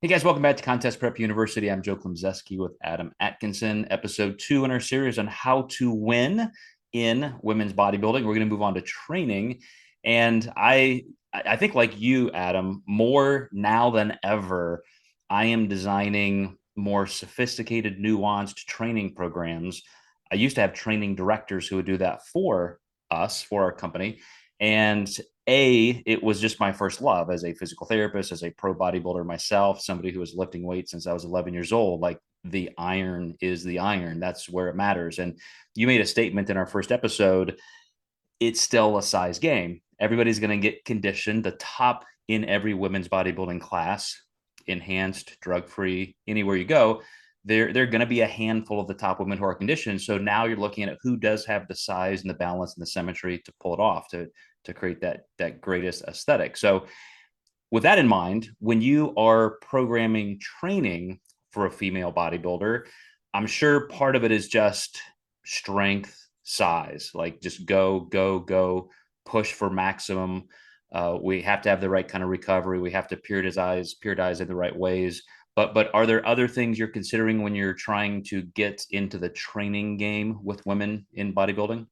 Hey guys, welcome back to Contest Prep University. I'm Joe Klemczewski with Adam Atkinson, episode 2 in our series on how to win in women's bodybuilding. We're going to move on to training. And I think like you, Adam, more now than ever, I am designing more sophisticated, nuanced training programs. I used to have training directors who would do that for us, for our company. And it was just my first love as a physical therapist, as a pro bodybuilder myself, somebody who was lifting weights since I was 11 years old. Like the iron is the iron. That's where it matters. And you made a statement in our first episode. It's still a size game. Everybody's going to get conditioned. The top in every women's bodybuilding class, enhanced, drug free, anywhere you go, they're going to be a handful of the top women who are conditioned. So now you're looking at who does have the size and the balance and the symmetry to pull it off to create that greatest aesthetic. So with that in mind, when you are programming training for a female bodybuilder, I'm sure part of it is just strength, size, like just go, push for maximum. We have to have the right kind of recovery. We have to periodize in the right ways. But are there other things you're considering when you're trying to get into the training game with women in bodybuilding?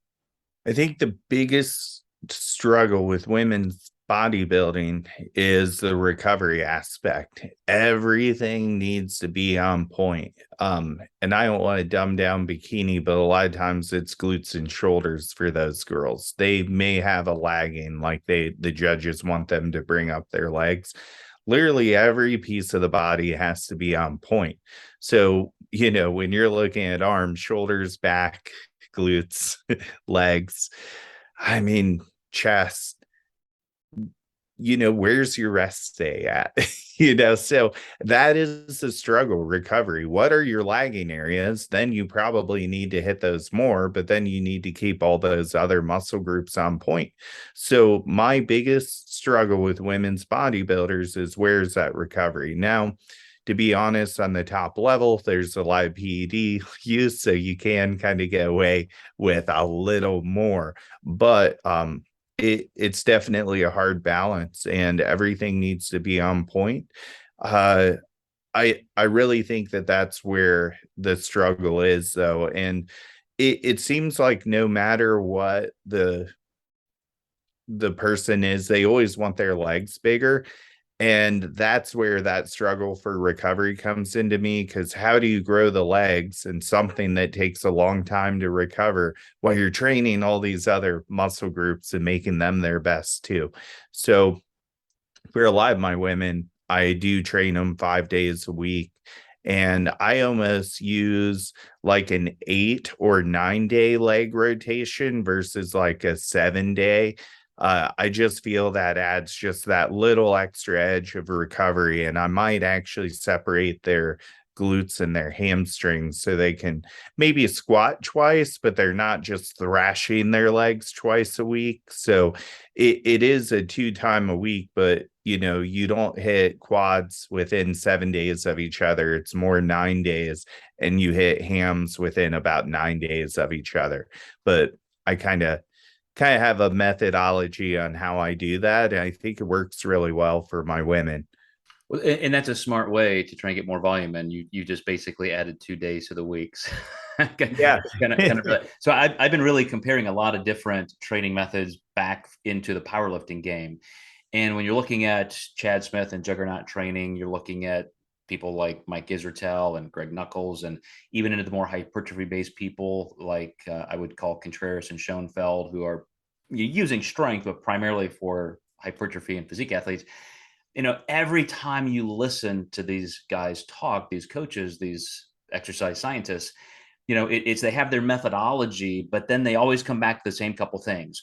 I think the biggest struggle with women's bodybuilding is the recovery aspect. Everything needs to be on point. And I don't want to dumb down bikini, but a lot of times it's glutes and shoulders for those girls. They may have a lagging, like the judges want them to bring up their legs. Literally every piece of the body has to be on point. So, when you're looking at arms, shoulders, back, glutes, legs, I mean, chest, where's your rest day at? So that is the struggle recovery. What are your lagging areas? Then you probably need to hit those more, but then you need to keep all those other muscle groups on point. So my biggest struggle with women's bodybuilders is where's that recovery? Now, to be honest, on the top level, there's a lot of PED use, so you can kind of get away with a little more. But it's definitely a hard balance, and everything needs to be on point. Uh, I really think that that's where the struggle is, though, and it seems like no matter what the person is, they always want their legs bigger. And that's where that struggle for recovery comes into me, because how do you grow the legs and something that takes a long time to recover while you're training all these other muscle groups and making them their best too? So for a lot of my women, I do train them 5 days a week. And I almost use like an 8 or 9 day leg rotation versus like a 7 day. I just feel that adds just that little extra edge of recovery. And I might actually separate their glutes and their hamstrings so they can maybe squat twice, but they're not just thrashing their legs twice a week. So it is a 2 time a week, but you don't hit quads within 7 days of each other. It's more 9 days, and you hit hams within about 9 days of each other. But I kind of have a methodology on how I do that. And I think it works really well for my women. Well, and that's a smart way to try and get more volume. And you just basically added 2 days to the weeks. Yeah. So I've been really comparing a lot of different training methods back into the powerlifting game. And when you're looking at Chad Smith and Juggernaut training, you're looking at people like Mike Israetel and Greg Knuckles, and even into the more hypertrophy based people like I would call Contreras and Schoenfeld, who are using strength, but primarily for hypertrophy and physique athletes. Every time you listen to these guys talk, these coaches, these exercise scientists, it's they have their methodology, but then they always come back to the same couple things.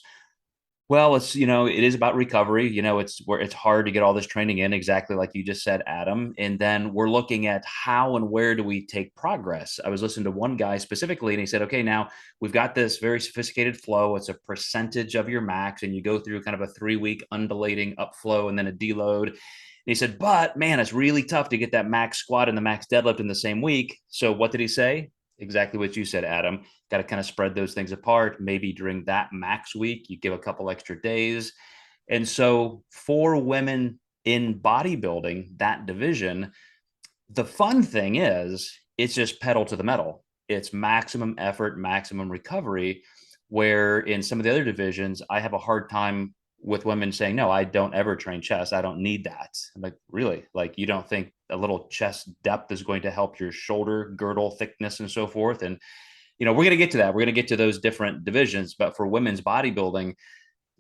Well, it is about recovery. It's where it's hard to get all this training in, exactly like you just said, Adam. And then we're looking at how and where do we take progress. I was listening to one guy specifically, and he said, okay, now we've got this very sophisticated flow. It's a percentage of your max, and you go through kind of a 3 week undulating upflow and then a deload. And he said, but man, it's really tough to get that max squat and the max deadlift in the same week. So what did he say? Exactly what you said, Adam. Got to kind of spread those things apart. Maybe during that max week, you give a couple extra days. And so for women in bodybuilding, that division, The fun thing is it's just pedal to the metal. It's maximum effort, maximum recovery. Where in some of the other divisions, I have a hard time with women saying, no, I don't ever train chest. I don't need that. I'm like, really? Like, you don't think a little chest depth is going to help your shoulder girdle thickness and so forth? And, we're going to get to that. We're going to get to those different divisions. But for women's bodybuilding,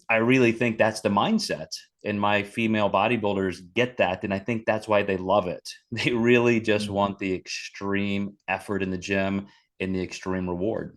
I really think that's the mindset. And my female bodybuilders get that. And I think that's why they love it. They really just want the extreme effort in the gym and the extreme reward.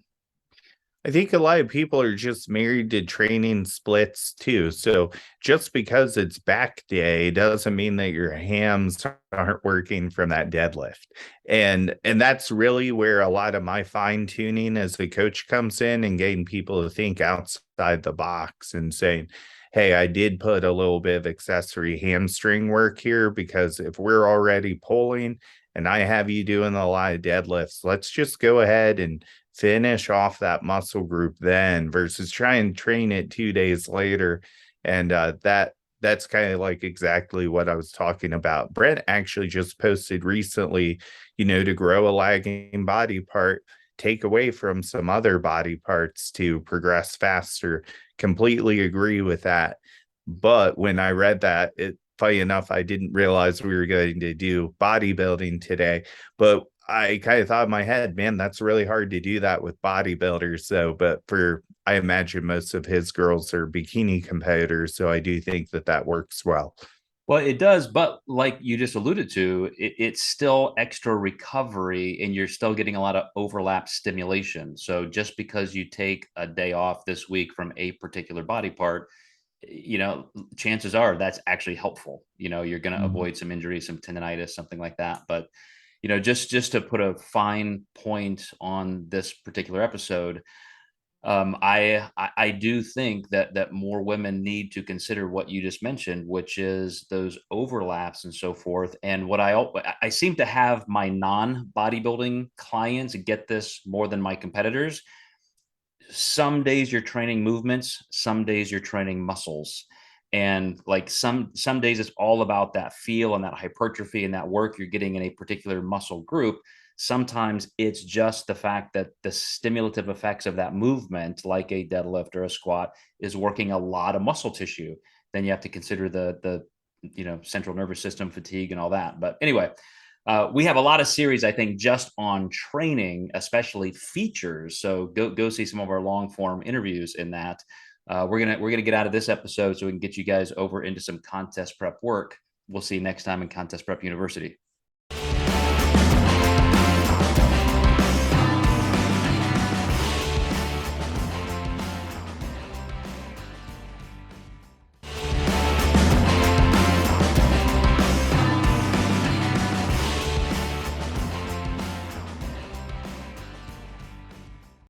I think a lot of people are just married to training splits too. So just because it's back day doesn't mean that your hams aren't working from that deadlift. And that's really where a lot of my fine tuning as a coach comes in, and getting people to think outside the box and saying, hey, I did put a little bit of accessory hamstring work here, because if we're already pulling and I have you doing a lot of deadlifts, let's just go ahead and finish off that muscle group then, versus try and train it 2 days later. And that's kind of like exactly what I was talking about. Brent actually just posted recently, to grow a lagging body part, take away from some other body parts to progress faster. Completely agree with that. But when I read that, funny enough, I didn't realize we were going to do bodybuilding today. But I kind of thought in my head, man, that's really hard to do that with bodybuilders. So, but I imagine most of his girls are bikini competitors. So I do think that works well. Well, it does, but like you just alluded to, it's still extra recovery and you're still getting a lot of overlap stimulation. So just because you take a day off this week from a particular body part, chances are that's actually helpful. You're going to avoid some injuries, some tendonitis, something like that. But, just to put a fine point on this particular episode, I do think that more women need to consider what you just mentioned, which is those overlaps and so forth. And what I seem to have my non bodybuilding clients get this more than my competitors. Some days you're training movements, some days you're training muscles. And like some days it's all about that feel and that hypertrophy and that work you're getting in a particular muscle group. Sometimes it's just the fact that the stimulative effects of that movement, like a deadlift or a squat, is working a lot of muscle tissue. Then you have to consider the central nervous system fatigue and all that. But anyway, we have a lot of series, I think, just on training, especially features. So go see some of our long form interviews in that. We're gonna get out of this episode so we can get you guys over into some contest prep work. We'll see you next time in Contest Prep University.